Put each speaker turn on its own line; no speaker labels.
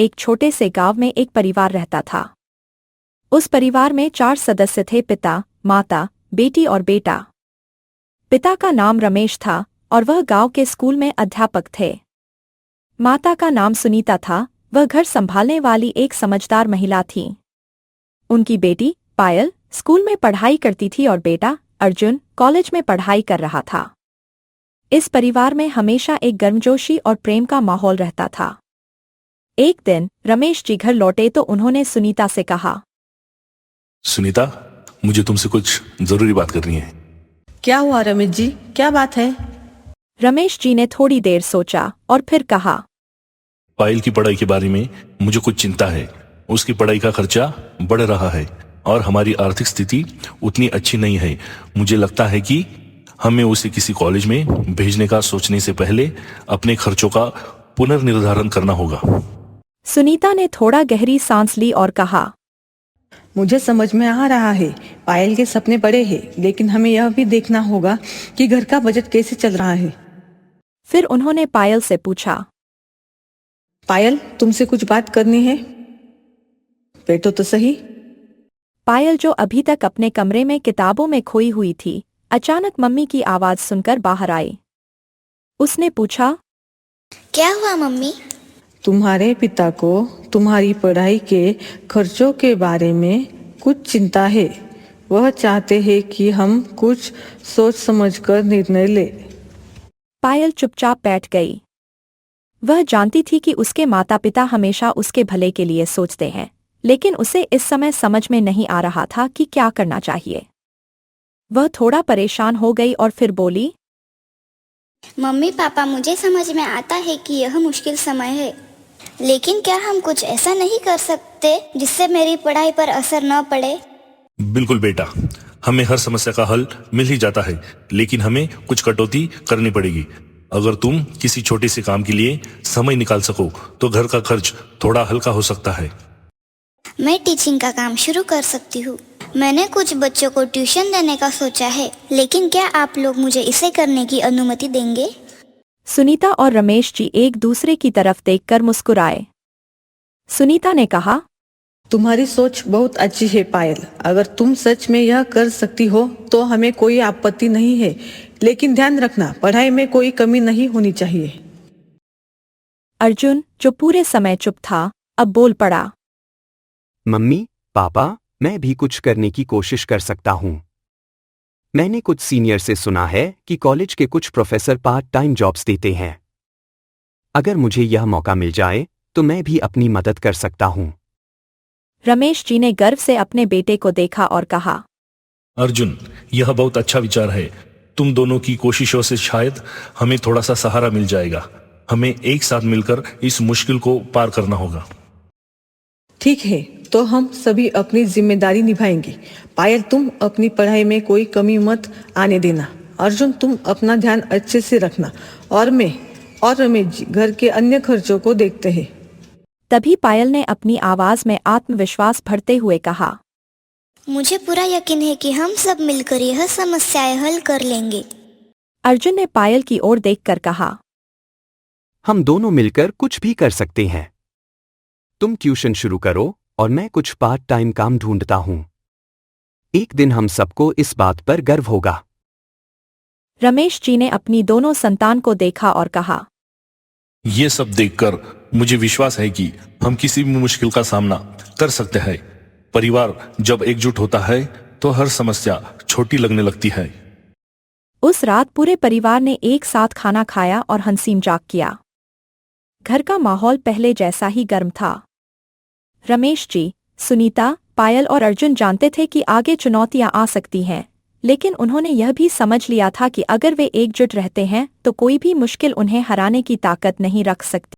एक छोटे से गांव में एक परिवार रहता था। उस परिवार में 4 सदस्य थे, पिता, माता, बेटी और बेटा। पिता का नाम रमेश था और वह गांव के स्कूल में अध्यापक थे। माता का नाम सुनीता था, वह घर संभालने वाली एक समझदार महिला थी। उनकी बेटी पायल स्कूल में पढ़ाई करती थी और बेटा अर्जुन कॉलेज में पढ़ाई कर रहा था। इस परिवार में हमेशा एक गर्मजोशी और प्रेम का माहौल रहता था। एक दिन रमेश जी घर लौटे तो उन्होंने सुनीता से कहा,
सुनीता, मुझे तुमसे कुछ जरूरी बात करनी है।
क्या हुआ रमेश जी, क्या बात है?
रमेश जी ने थोड़ी देर सोचा और फिर कहा,
पायल की पढ़ाई के बारे में मुझे कुछ चिंता है। उसकी पढ़ाई का खर्चा बढ़ रहा है और हमारी आर्थिक स्थिति उतनी अच्छी नहीं है। मुझे लगता है कि हमें उसे किसी कॉलेज में भेजने का सोचने से पहले अपने खर्चों का पुनर्निर्धारण करना होगा।
सुनीता ने थोड़ा गहरी सांस ली और कहा,
मुझे समझ में आ रहा है, पायल के सपने बड़े हैं, लेकिन हमें यह भी देखना होगा कि घर का बजट कैसे चल रहा है।
फिर उन्होंने पायल से पूछा,
पायल, तुमसे कुछ बात करनी है, बैठो तो सही।
पायल जो अभी तक अपने कमरे में किताबों में खोई हुई थी, अचानक मम्मी की आवाज सुनकर बाहर आई। उसने पूछा,
क्या हुआ मम्मी?
तुम्हारे पिता को तुम्हारी पढ़ाई के खर्चों के बारे में कुछ चिंता है। वह चाहते हैं कि हम कुछ सोच समझकर निर्णय लें।
पायल चुपचाप बैठ गई। वह जानती थी कि उसके माता पिता हमेशा उसके भले के लिए सोचते हैं, लेकिन उसे इस समय समझ में नहीं आ रहा था कि क्या करना चाहिए। वह थोड़ा परेशान हो गई और फिर बोली,
मम्मी पापा, मुझे समझ में आता है कि यह मुश्किल समय है, लेकिन क्या हम कुछ ऐसा नहीं कर सकते जिससे मेरी पढ़ाई पर असर न पड़े?
बिल्कुल बेटा, हमें हर समस्या का हल मिल ही जाता है, लेकिन हमें कुछ कटौती करनी पड़ेगी। अगर तुम किसी छोटे से काम के लिए समय निकाल सको तो घर का खर्च थोड़ा हल्का हो सकता है।
मैं टीचिंग का काम शुरू कर सकती हूँ। मैंने कुछ बच्चों को ट्यूशन देने का सोचा है, लेकिन क्या आप लोग मुझे इसे करने की अनुमति देंगे?
सुनीता और रमेश जी एक दूसरे की तरफ देखकर मुस्कुराए। सुनीता ने कहा,
तुम्हारी सोच बहुत अच्छी है पायल। अगर तुम सच में यह कर सकती हो तो हमें कोई आपत्ति नहीं है, लेकिन ध्यान रखना, पढ़ाई में कोई कमी नहीं होनी चाहिए।
अर्जुन, जो पूरे समय चुप था, अब बोल पड़ा,
मम्मी पापा, मैं भी कुछ करने की कोशिश कर सकता हूँ। मैंने कुछ सीनियर से सुना है कि कॉलेज के कुछ प्रोफेसर पार्ट टाइम जॉब्स देते हैं। अगर मुझे यह मौका मिल जाए तो मैं भी अपनी मदद कर सकता हूँ।
रमेश जी ने गर्व से अपने बेटे को देखा और कहा,
अर्जुन, यह बहुत अच्छा विचार है। तुम दोनों की कोशिशों से शायद हमें थोड़ा सा सहारा मिल जाएगा। हमें एक साथ मिलकर इस मुश्किल को पार करना होगा।
ठीक है, तो हम सभी अपनी जिम्मेदारी निभाएंगे। पायल, तुम अपनी पढ़ाई में कोई कमी मत आने देना। अर्जुन, तुम अपना ध्यान अच्छे से रखना, और मैं और रमेश जी घर के अन्य खर्चों को देखते हैं।
तभी पायल ने अपनी आवाज में आत्मविश्वास भरते हुए कहा,
मुझे पूरा यकीन है कि हम सब मिलकर यह समस्याएं हल कर लेंगे।
अर्जुन ने पायल की ओर देखकर कहा,
हम दोनों मिलकर कुछ भी कर सकते हैं। तुम ट्यूशन शुरू करो और मैं कुछ पार्ट टाइम काम ढूंढता हूँ। एक दिन हम सबको इस बात पर गर्व होगा।
रमेश जी ने अपनी दोनों संतान को देखा और कहा,
ये सब देखकर मुझे विश्वास है कि हम किसी भी मुश्किल का सामना कर सकते हैं। परिवार जब एकजुट होता है तो हर समस्या छोटी लगने लगती है।
उस रात पूरे परिवार ने एक साथ खाना खाया और हंसी मजाक किया। घर का माहौल पहले जैसा ही गर्म था। रमेश जी, सुनीता, पायल और अर्जुन जानते थे कि आगे चुनौतियां आ सकती हैं, लेकिन उन्होंने यह भी समझ लिया था कि अगर वे एकजुट रहते हैं तो कोई भी मुश्किल उन्हें हराने की ताकत नहीं रख सकती।